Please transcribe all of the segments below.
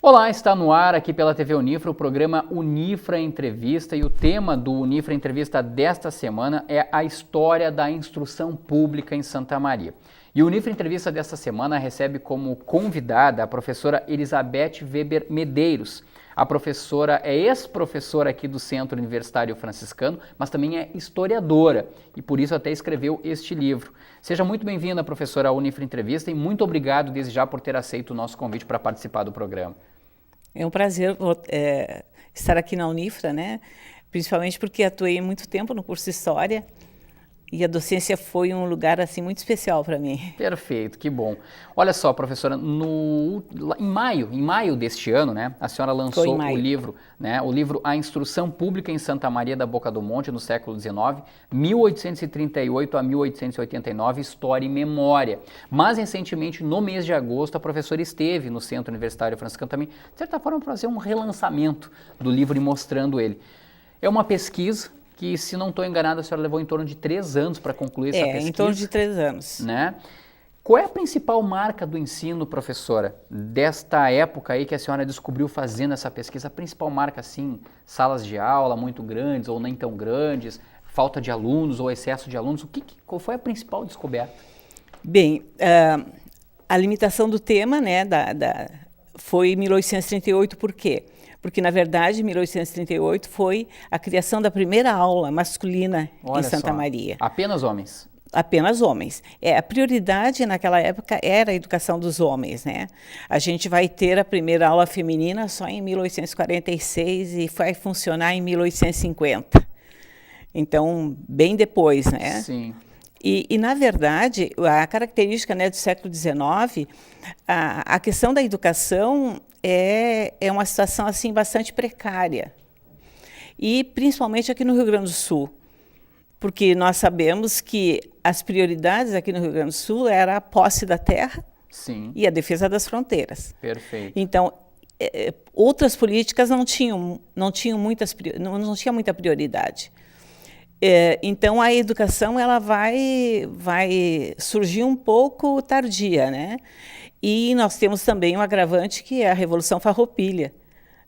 Olá, está no ar aqui pela TV Unifra o programa Unifra Entrevista e o tema do Unifra Entrevista desta semana é a história da instrução pública em Santa Maria. E o Unifra Entrevista desta semana recebe como convidada a professora Elizabeth Weber Medeiros. A professora é ex-professora aqui do Centro Universitário Franciscano, mas também é historiadora e por isso até escreveu este livro. Seja muito bem-vinda, professora, à Unifra Entrevista e muito obrigado desde já por ter aceito o nosso convite para participar do programa. É um prazer estar aqui na Unifra, né? Principalmente porque atuei muito tempo no curso de História e a docência foi um lugar assim muito especial para mim. Perfeito, que bom. Olha só, professora, em maio deste ano, né, a senhora lançou o livro, né, o livro A Instrução Pública em Santa Maria da Boca do Monte no século XIX, 1838 a 1889, História e Memória. Mas recentemente, no mês de agosto, a professora esteve no Centro Universitário Franciscano também, de certa forma, para fazer um relançamento do livro e mostrando ele. É uma pesquisa que, se não estou enganado, a senhora levou em torno de 3 anos para concluir essa pesquisa. Em torno de 3 anos. Né? Qual é a principal marca do ensino, professora, desta época aí que a senhora descobriu fazendo essa pesquisa? A principal marca, assim, salas de aula muito grandes ou nem tão grandes, falta de alunos ou excesso de alunos, qual foi a principal descoberta? Bem, a limitação do tema, né, foi 1838, por quê? Porque, na verdade, 1838 foi a criação da primeira aula masculina em Santa Maria. Apenas homens? Apenas homens. A prioridade naquela época era a educação dos homens, né? A gente vai ter a primeira aula feminina só em 1846 e vai funcionar em 1850. Então, bem depois, né? Sim. E, na verdade, a característica, né, do século XIX, a questão da educação é uma situação assim, bastante precária. E principalmente aqui no Rio Grande do Sul, porque nós sabemos que as prioridades aqui no Rio Grande do Sul era a posse da terra. Sim. E a defesa das fronteiras. Perfeito. Então, outras políticas não tinham muita prioridade. Então, a educação ela vai surgir um pouco tardia, né? E nós temos também um agravante que é a Revolução Farroupilha,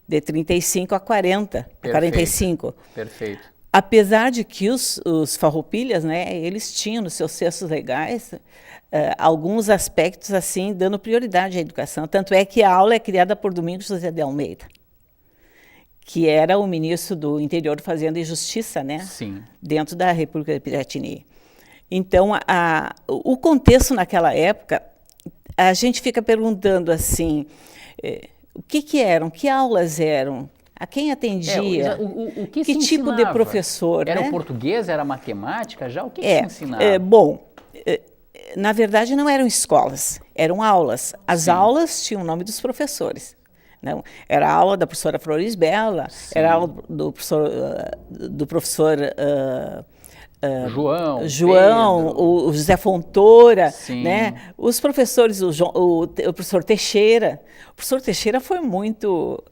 de 35 a 40, Perfeito. 45. Perfeito. Apesar de que os farroupilhas, né, eles tinham nos seus textos legais alguns aspectos assim dando prioridade à educação. Tanto é que a aula é criada por Domingos José de Almeida, que era o ministro do Interior, Fazenda e Justiça, né? Sim. Dentro da República de Piratini. Então, o contexto naquela época, a gente fica perguntando assim, o que eram, que aulas eram, a quem atendia, que tipo de professor. Era, né? o português, era a matemática, já o que se ensinava? Na verdade não eram escolas, eram aulas. As Sim. aulas tinham o nome dos professores. Não, era a aula da professora Florisbela, era a aula do professor João, o José Fontoura, né? Os professores, o professor Teixeira. O professor Teixeira foi muito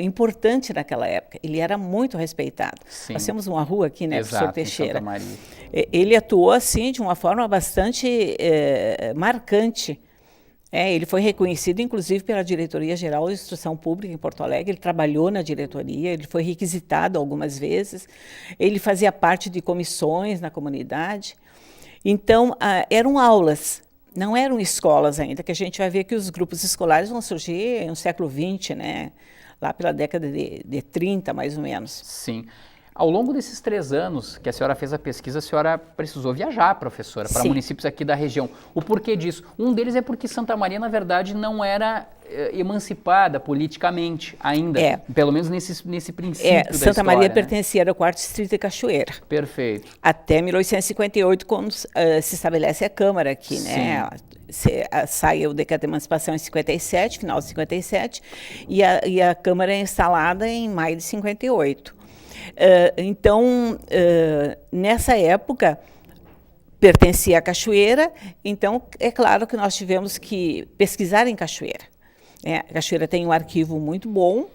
importante naquela época. Ele era muito respeitado. Sim. Nós temos uma rua aqui, né, Exato, professor Teixeira. Em Santa Maria. Ele atuou assim de uma forma bastante marcante. Ele foi reconhecido, inclusive, pela Diretoria-Geral de Instrução Pública em Porto Alegre. Ele trabalhou na diretoria, ele foi requisitado algumas vezes. Ele fazia parte de comissões na comunidade. Então, eram aulas, não eram escolas ainda, que a gente vai ver que os grupos escolares vão surgir no século XX, né? Lá pela década de 30, mais ou menos. Sim. Ao longo desses 3 anos que a senhora fez a pesquisa, a senhora precisou viajar, professora, para municípios aqui da região. O porquê disso? Um deles é porque Santa Maria, na verdade, não era emancipada politicamente ainda, pelo menos nesse princípio da história. Santa Maria pertencia ao 4º Distrito de Cachoeira. Perfeito. Até 1858, quando se estabelece a Câmara aqui, né? Sai o decreto de emancipação em 57, final de 57, e a Câmara é instalada em maio de 58. Então, nessa época, pertencia à Cachoeira, então é claro que nós tivemos que pesquisar em Cachoeira. A Cachoeira tem um arquivo muito bom,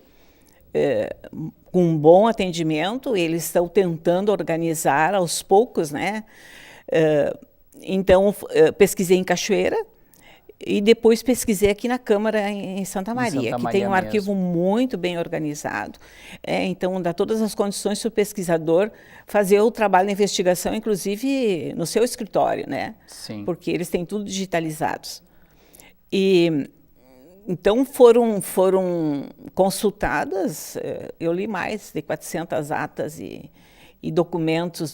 com um bom atendimento, eles estão tentando organizar aos poucos, né? Então, pesquisei em Cachoeira, E depois pesquisei aqui na Câmara em Santa Maria, que tem um mesmo. arquivo muito bem organizado. Então, dá todas as condições para o pesquisador fazer o trabalho de investigação, inclusive no seu escritório, né? Sim. Porque eles têm tudo digitalizados. E então foram consultadas, eu li mais de 400 atas e documentos,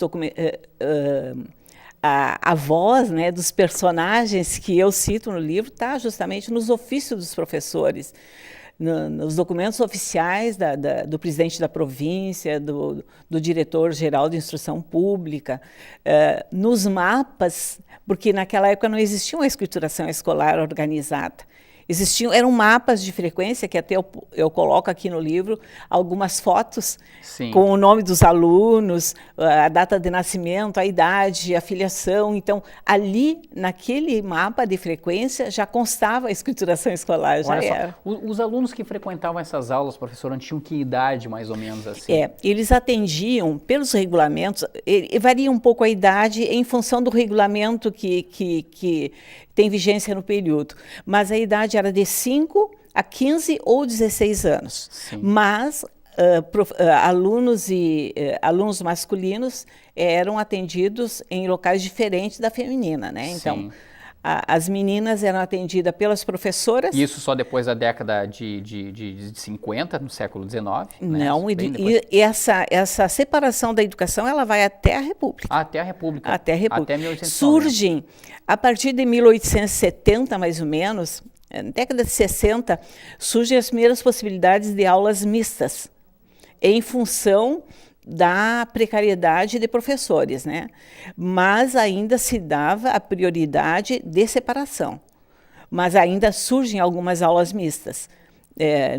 a voz, né, dos personagens que eu cito no livro está justamente nos ofícios dos professores, nos documentos oficiais do presidente da província, do diretor-geral de instrução pública, nos mapas, porque naquela época não existia uma escrituração escolar organizada. Eram mapas de frequência, que até eu coloco aqui no livro, algumas fotos com o nome dos alunos, a data de nascimento, a idade, a filiação. Então, ali, naquele mapa de frequência, já constava a escrituração escolar, já era. Os alunos que frequentavam essas aulas, professora, tinham que idade, mais ou menos assim? Eles atendiam, pelos regulamentos, varia um pouco a idade em função do regulamento que tem vigência no período, mas a idade era de 5 a 15 ou 16 anos. Sim. Mas alunos masculinos eram atendidos em locais diferentes da feminina, né? Então, as meninas eram atendidas pelas professoras. Isso só depois da década de 50, no século XIX? Não, né? e essa separação da educação, ela vai até a República. Até a República. Até a República. Até 1890. Surgem, a partir de 1870, mais ou menos, na década de 60, surgem as primeiras possibilidades de aulas mistas, em função da precariedade de professores, né? Mas ainda se dava a prioridade de separação. Mas ainda surgem algumas aulas mistas,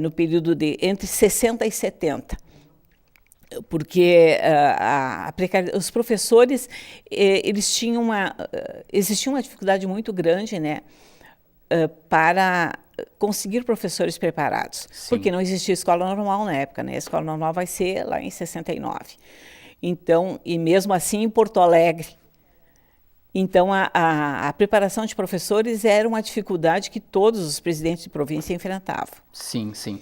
no período de entre 60 e 70. Porque os professores, existia uma dificuldade muito grande, né, para conseguir professores preparados. Sim. Porque não existia escola normal na época, né? A escola normal vai ser lá em 69. Então, e mesmo assim em Porto Alegre. Então, a preparação de professores era uma dificuldade que todos os presidentes de província enfrentavam. Sim, sim.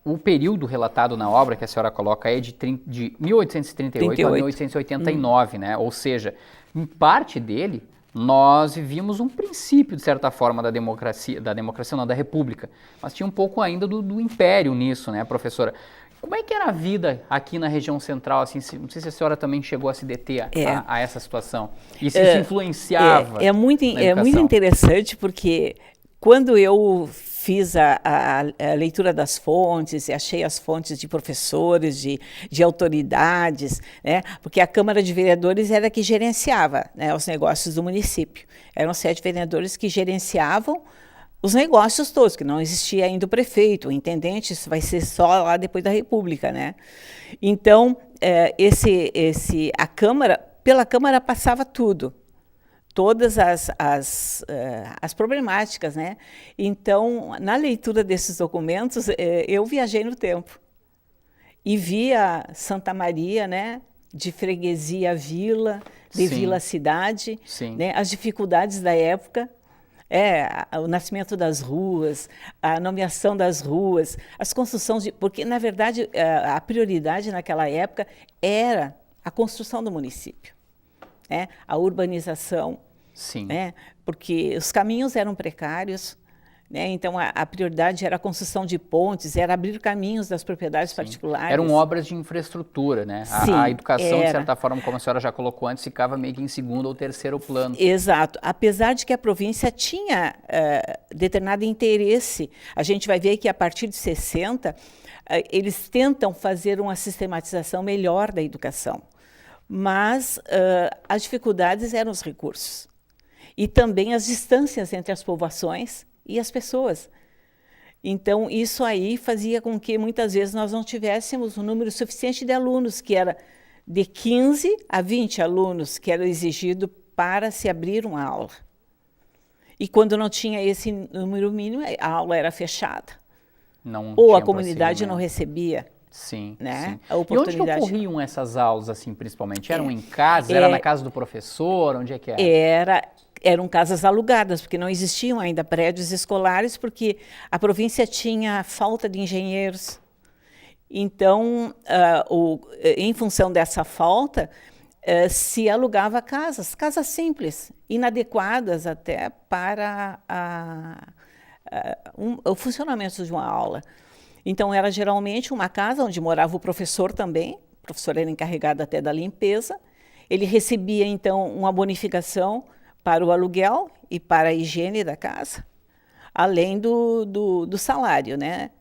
O período relatado na obra que a senhora coloca é de 1838 a 1889, né? Ou seja, em parte dele, nós vivíamos um princípio, de certa forma, da democracia não, da república, mas tinha um pouco ainda do império nisso, né, professora? Como é que era a vida aqui na região central, assim, não sei se a senhora também chegou a se deter a essa situação, e se isso influenciava é muito interessante, porque quando eu fiz a leitura das fontes, e achei as fontes de professores, de autoridades, né? Porque a Câmara de Vereadores era que gerenciava, né, os negócios do município. Eram 7 vereadores que gerenciavam os negócios todos, que não existia ainda o prefeito, o intendente, isso vai ser só lá depois da República, né? Então, pela Câmara passava tudo. Todas as problemáticas, né? Então, na leitura desses documentos, eu viajei no tempo e via Santa Maria, né? De freguesia a vila, de vila a cidade, né? As dificuldades da época, o nascimento das ruas, a nomeação das ruas, as construções porque na verdade a prioridade naquela época era a construção do município. A urbanização, né? Porque os caminhos eram precários, né? Então a prioridade era a construção de pontes, era abrir caminhos das propriedades particulares. Eram obras de infraestrutura, né? A educação, de certa forma, como a senhora já colocou antes, ficava meio que em segundo ou terceiro plano. Exato. Apesar de que a província tinha determinado interesse, a gente vai ver que a partir de 60, eles tentam fazer uma sistematização melhor da educação. Mas as dificuldades eram os recursos e também as distâncias entre as povoações e as pessoas. Então, isso aí fazia com que muitas vezes nós não tivéssemos um número suficiente de alunos, que era de 15 a 20 alunos que era exigido para se abrir uma aula. E quando não tinha esse número mínimo, a aula era fechada. Ou a comunidade não recebia. Sim, né? A oportunidade. E onde que ocorriam essas aulas, assim, principalmente? Eram em casa? Era na casa do professor? Onde é que era? eram casas alugadas, porque não existiam ainda prédios escolares, porque a província tinha falta de engenheiros. Então, em função dessa falta, se alugava casas simples, inadequadas até para o funcionamento de uma aula. Então, era geralmente uma casa onde morava o professor também, o professor era encarregado até da limpeza, ele recebia, então, uma bonificação para o aluguel e para a higiene da casa, além do salário, né?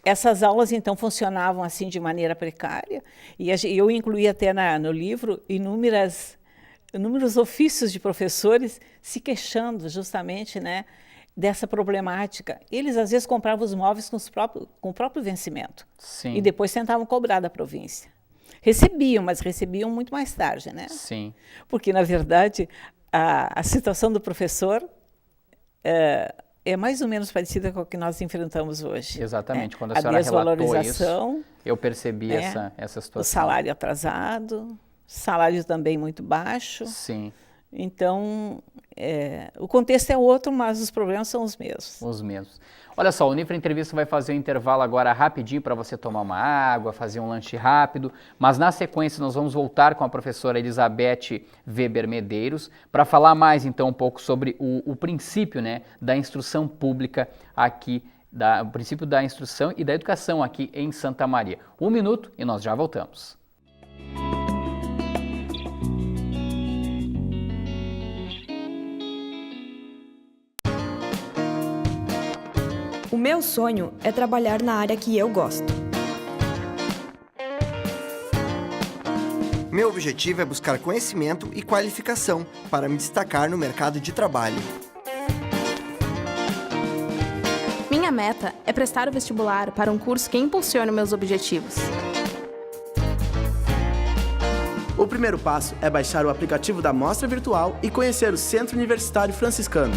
Essas aulas, então, funcionavam assim de maneira precária, e eu incluí até no livro inúmeros ofícios de professores se queixando justamente, né, dessa problemática. Eles, às vezes, compravam os móveis com o próprio vencimento. Sim. E depois tentavam cobrar da província. Recebiam, mas recebiam muito mais tarde, né? Sim. Porque, na verdade, a situação do professor é mais ou menos parecida com a que nós enfrentamos hoje. Exatamente. Né? Quando a senhora relatou isso, eu percebi essa situação. O salário atrasado, salário também muito baixo. Sim. Então, o contexto é outro, mas os problemas são os mesmos. Os mesmos. Olha só, o Unifra Entrevista vai fazer um intervalo agora rapidinho para você tomar uma água, fazer um lanche rápido, mas na sequência nós vamos voltar com a professora Elizabeth Weber Medeiros para falar mais então um pouco sobre o princípio, né, da instrução pública aqui, o princípio da instrução e da educação aqui em Santa Maria. 1 minuto e nós já voltamos. O meu sonho é trabalhar na área que eu gosto. Meu objetivo é buscar conhecimento e qualificação para me destacar no mercado de trabalho. Minha meta é prestar o vestibular para um curso que impulsione meus objetivos. O primeiro passo é baixar o aplicativo da Mostra Virtual e conhecer o Centro Universitário Franciscano.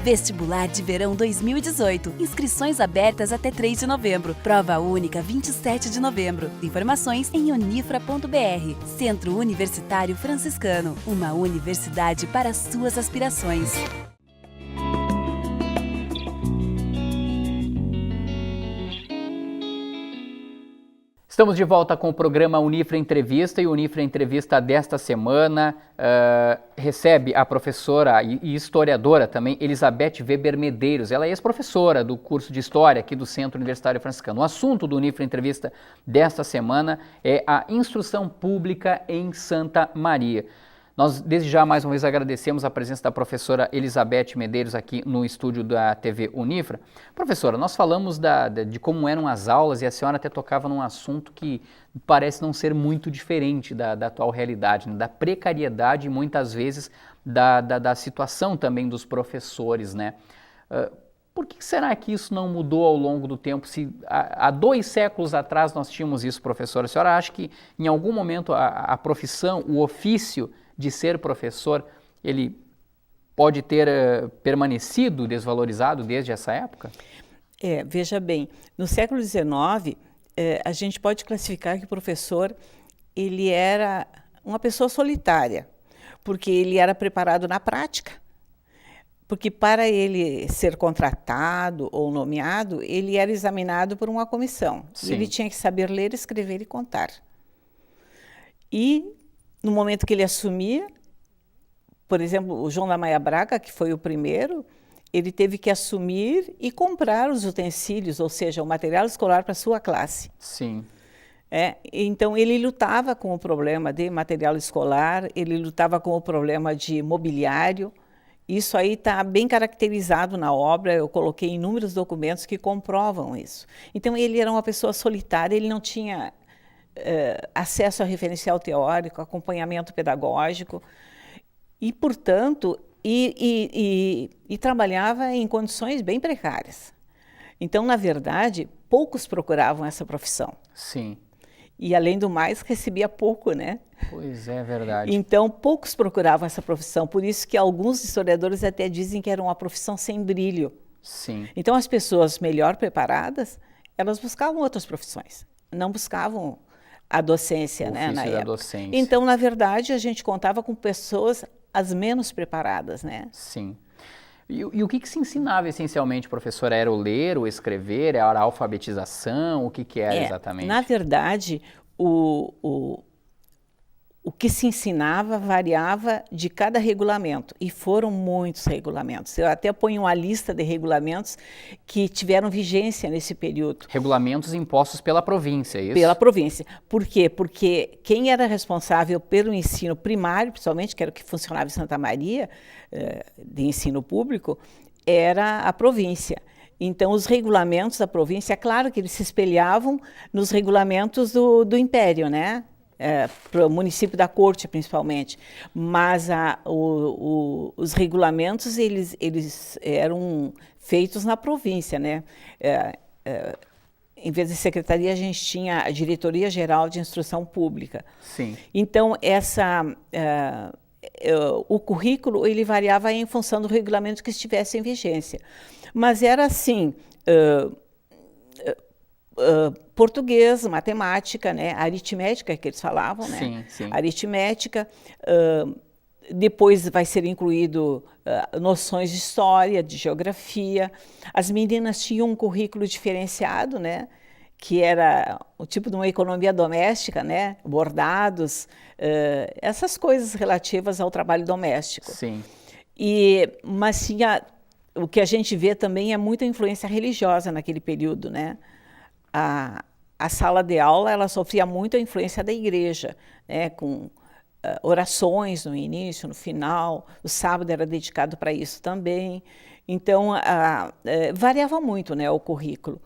Vestibular de Verão 2018. Inscrições abertas até 3 de novembro. Prova única 27 de novembro. Informações em unifra.br. Centro Universitário Franciscano. Uma universidade para suas aspirações. Estamos de volta com o programa Unifra Entrevista e o Unifra Entrevista desta semana recebe a professora e historiadora também, Elizabeth Weber Medeiros. Ela é ex-professora do curso de História aqui do Centro Universitário Franciscano. O assunto do Unifra Entrevista desta semana é a instrução pública em Santa Maria. Nós, desde já, mais uma vez agradecemos a presença da professora Elizabeth Medeiros aqui no estúdio da TV Unifra. Professora, nós falamos de como eram as aulas e a senhora até tocava num assunto que parece não ser muito diferente da atual realidade, né? Da precariedade e muitas vezes da situação também dos professores, né? Por que será que isso não mudou ao longo do tempo? Se há 2 séculos atrás nós tínhamos isso, professora, a senhora acha que em algum momento a profissão, o ofício de ser professor, ele pode ter permanecido desvalorizado desde essa época? Veja bem, no século XIX, a gente pode classificar que o professor ele era uma pessoa solitária, porque ele era preparado na prática, porque para ele ser contratado ou nomeado, ele era examinado por uma comissão. E ele tinha que saber ler, escrever e contar. E no momento que ele assumia, por exemplo, o João da Maia Braga, que foi o primeiro, ele teve que assumir e comprar os utensílios, ou seja, o material escolar para a sua classe. Sim. Então, ele lutava com o problema de material escolar, ele lutava com o problema de mobiliário. Isso aí está bem caracterizado na obra, eu coloquei inúmeros documentos que comprovam isso. Então, ele era uma pessoa solitária, ele não tinha acesso a referencial teórico, acompanhamento pedagógico e, portanto, trabalhava em condições bem precárias. Então, na verdade, poucos procuravam essa profissão. Sim. E, além do mais, recebia pouco, né? Pois é, verdade. Então, poucos procuravam essa profissão, por isso que alguns historiadores até dizem que era uma profissão sem brilho. Sim. Então, as pessoas melhor preparadas, elas buscavam outras profissões, não buscavam a docência, né, na época. Docência. Então, na verdade, a gente contava com pessoas as menos preparadas, né? Sim. E o que se ensinava essencialmente, professora? Era o ler, o escrever, era a alfabetização? O que era exatamente? Na verdade, o que se ensinava variava de cada regulamento, e foram muitos regulamentos. Eu até ponho uma lista de regulamentos que tiveram vigência nesse período. Regulamentos impostos pela província, é isso? Pela província. Por quê? Porque quem era responsável pelo ensino primário, principalmente, que era o que funcionava em Santa Maria, de ensino público, era a província. Então, os regulamentos da província, é claro que eles se espelhavam nos regulamentos do Império, né? Para o município da Corte, principalmente. Mas os regulamentos, eles eram feitos na província, né? Em vez de secretaria, a gente tinha a Diretoria Geral de Instrução Pública. Sim. Então, o currículo ele variava em função do regulamento que estivesse em vigência. Mas era assim... português, matemática, né? Aritmética, que eles falavam, né? Sim, sim. Aritmética, depois vai ser incluído noções de história, de geografia. As meninas tinham um currículo diferenciado, né? Que era o tipo de uma economia doméstica, né? Bordados, essas coisas relativas ao trabalho doméstico. Sim. Mas o que a gente vê também é muita influência religiosa naquele período, né? A sala de aula ela sofria muito a influência da igreja, né, com orações no início, no final, o sábado era dedicado para isso também. Então, variava muito, né, o currículo.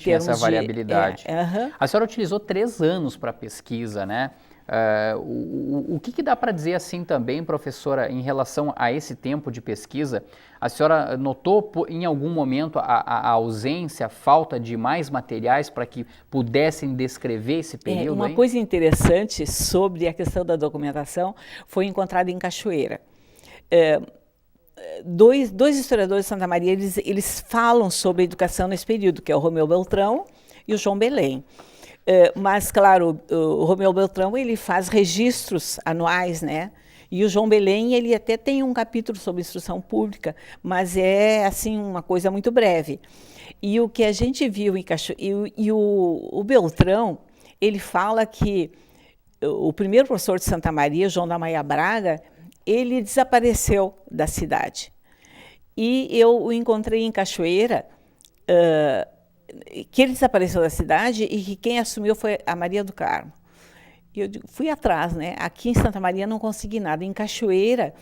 Tinha essa variabilidade. Uh-huh. A senhora utilizou 3 anos para pesquisa, né? O que dá para dizer assim também, professora, em relação a esse tempo de pesquisa? A senhora notou em algum momento a ausência, a falta de mais materiais para que pudessem descrever esse período? Uma coisa interessante sobre a questão da documentação foi encontrada em Cachoeira. Dois historiadores de Santa Maria, eles falam sobre a educação nesse período, que é o Romeu Beltrão e o João Belém. Mas, claro, o Romeu Beltrão ele faz registros anuais, né? E o João Belém ele até tem um capítulo sobre instrução pública, mas é assim uma coisa muito breve. E o que a gente viu em Cachoeira, o Beltrão, ele fala que o primeiro professor de Santa Maria, João da Maia Braga, ele desapareceu da cidade. E eu o encontrei em Cachoeira, que ele desapareceu da cidade e que quem assumiu foi a Maria do Carmo. E eu fui atrás, né? Aqui em Santa Maria não consegui nada. Em Cachoeira,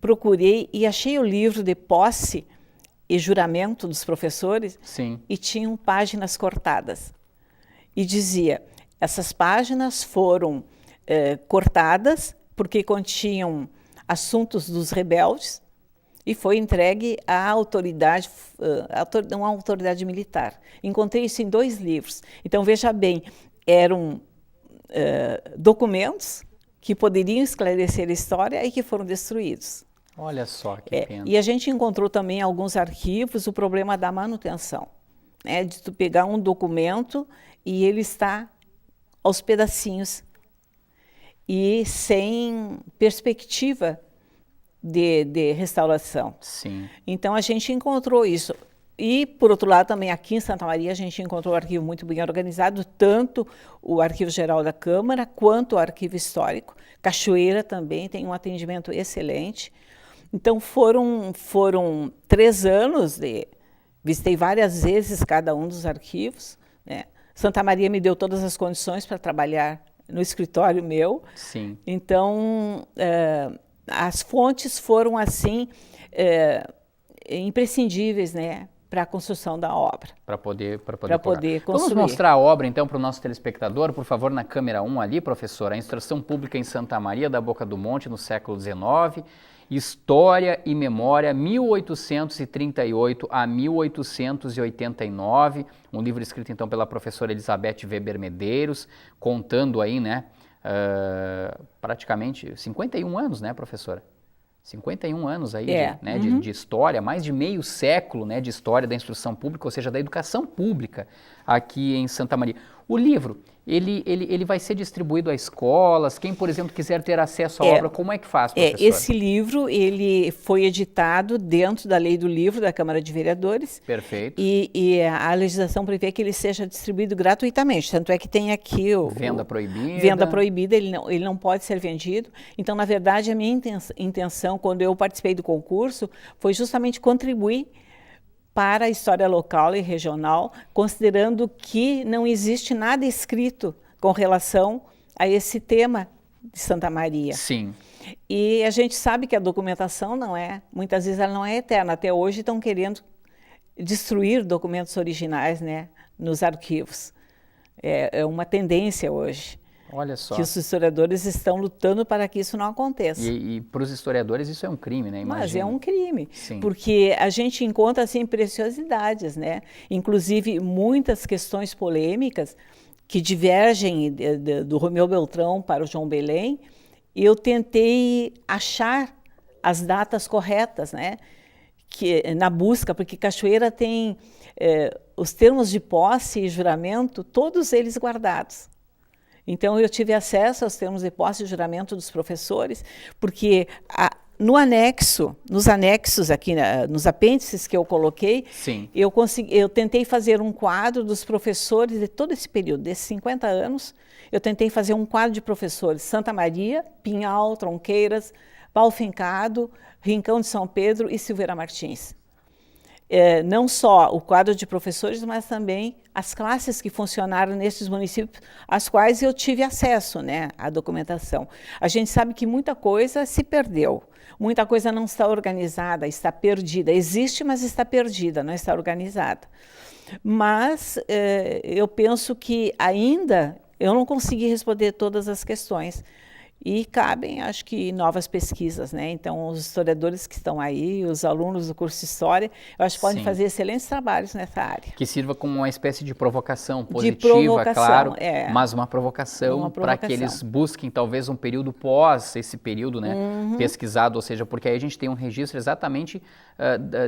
procurei e achei o livro de posse e juramento dos professores. Sim. E tinham páginas cortadas. E dizia, essas páginas foram cortadas porque continham assuntos dos rebeldes, e foi entregue à autoridade, uma autoridade militar. Encontrei isso em 2 livros. Então, veja bem, eram documentos que poderiam esclarecer a história e que foram destruídos. Olha só que pena. E a gente encontrou também em alguns arquivos o problema da manutenção, né, de tu pegar um documento e ele está aos pedacinhos e sem perspectiva de restauração. Sim. Então, a gente encontrou isso. E, por outro lado, também aqui em Santa Maria, a gente encontrou um arquivo muito bem organizado, tanto o Arquivo Geral da Câmara, quanto o Arquivo Histórico. Cachoeira também tem um atendimento excelente. Então, foram 3 anos visitei várias vezes cada um dos arquivos, né? Santa Maria me deu todas as condições para trabalhar no escritório meu. Sim. Então, as fontes foram, assim, imprescindíveis, né, para a construção da obra. Para poder construir. Vamos mostrar a obra, então, para o nosso telespectador, por favor, na câmera 1 ali, professora. A Instrução Pública em Santa Maria da Boca do Monte, no século XIX. História e Memória, 1838 a 1889. Um livro escrito, então, pela professora Elizabeth Weber Medeiros, contando aí, né, praticamente 51 anos, né, professora? 51 anos aí de história, mais de meio século, né, de história da instrução pública, ou seja, da educação pública aqui em Santa Maria. O livro, ele vai ser distribuído a escolas? Quem, por exemplo, quiser ter acesso à obra, como é que faz, professora? Esse livro, ele foi editado dentro da Lei do Livro da Câmara de Vereadores. Perfeito. E a legislação prevê que ele seja distribuído gratuitamente. Tanto é que tem aqui Venda proibida. Venda proibida, ele não pode ser vendido. Então, na verdade, a minha intenção, quando eu participei do concurso, foi justamente contribuir para a história local e regional, considerando que não existe nada escrito com relação a esse tema de Santa Maria. Sim. E a gente sabe que a documentação muitas vezes ela não é eterna. Até hoje estão querendo destruir documentos originais, né, nos arquivos. É uma tendência hoje. Olha só. Que os historiadores estão lutando para que isso não aconteça. E para os historiadores isso é um crime, né? Imagina. Mas é um crime, Sim. Porque a gente encontra assim preciosidades, né? Inclusive muitas questões polêmicas que divergem do Romeu Beltrão para o João Belém. Eu tentei achar as datas corretas, né? Na busca, porque Cachoeira tem os termos de posse e juramento, todos eles guardados. Então, eu tive acesso aos termos de posse e juramento dos professores, porque nos anexos aqui, nos apêndices que eu coloquei, Sim. eu tentei fazer um quadro dos professores de todo esse período, desses 50 anos. Eu tentei fazer um quadro de professores Santa Maria, Pinhal, Tronqueiras, Pau Fincado, Rincão de São Pedro e Silveira Martins. Não só o quadro de professores, mas também as classes que funcionaram nesses municípios, às quais eu tive acesso, né, à documentação. A gente sabe que muita coisa se perdeu, muita coisa não está organizada, está perdida. Existe, mas está perdida, não está organizada. Mas eu penso que ainda eu não consegui responder todas as questões. E cabem, acho que, novas pesquisas, né? Então, os historiadores que estão aí, os alunos do curso de História, eu acho que podem fazer excelentes trabalhos nessa área. Que sirva como uma espécie de provocação positiva, claro, mas uma provocação para que eles busquem talvez um período pós esse período, né, pesquisado, ou seja, porque aí a gente tem um registro exatamente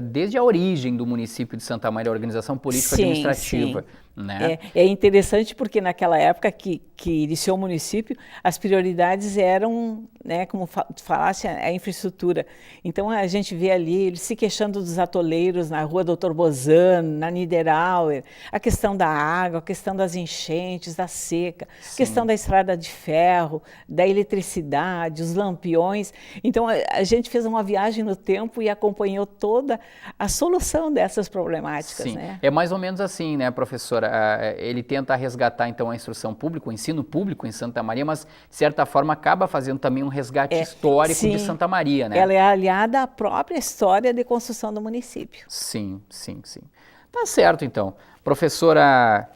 desde a origem do município de Santa Maria, a organização político-administrativa. Né? É interessante porque naquela época que iniciou o município, as prioridades eram, né, como tu falaste, a infraestrutura. Então a gente vê ali eles se queixando dos atoleiros na rua Doutor Bozano, na Niederauer, a questão da água, a questão das enchentes, da seca, a questão da estrada de ferro, da eletricidade, os lampiões. Então a gente fez uma viagem no tempo e acompanhou toda a solução dessas problemáticas. Sim. Né? É mais ou menos assim, né, professora? Ele tenta resgatar, então, a instrução pública, o ensino público em Santa Maria, mas, de certa forma, acaba fazendo também um resgate histórico de Santa Maria, né? Ela é aliada à própria história de construção do município. Sim. Tá certo, então. Professora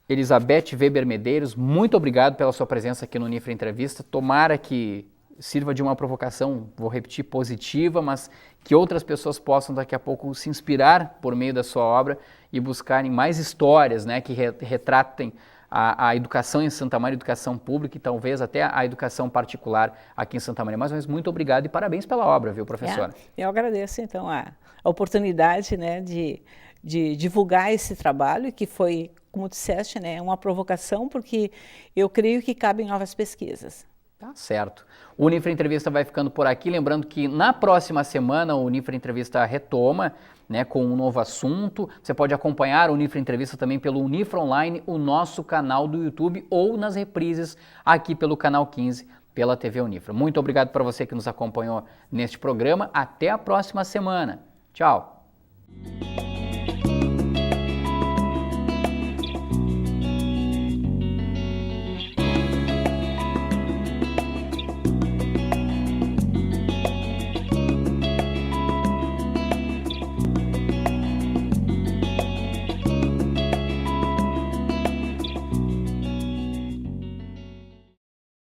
Elizabeth Weber Medeiros, muito obrigado pela sua presença aqui no Unifra Entrevista. Tomara que sirva de uma provocação, vou repetir, positiva, mas que outras pessoas possam daqui a pouco se inspirar por meio da sua obra e buscarem mais histórias, né, que retratem a educação em Santa Maria, a educação pública e talvez até a educação particular aqui em Santa Maria. Mais uma vez, muito obrigado e parabéns pela obra, viu, professora? Eu agradeço, então, a oportunidade, né, de divulgar esse trabalho, que foi, como disseste, né, uma provocação, porque eu creio que cabem novas pesquisas. Tá certo. O Unifra Entrevista vai ficando por aqui, lembrando que na próxima semana o Unifra Entrevista retoma, né, com um novo assunto. Você pode acompanhar o Unifra Entrevista também pelo Unifra Online, o nosso canal do YouTube, ou nas reprises aqui pelo canal 15, pela TV Unifra. Muito obrigado para você que nos acompanhou neste programa. Até a próxima semana. Tchau.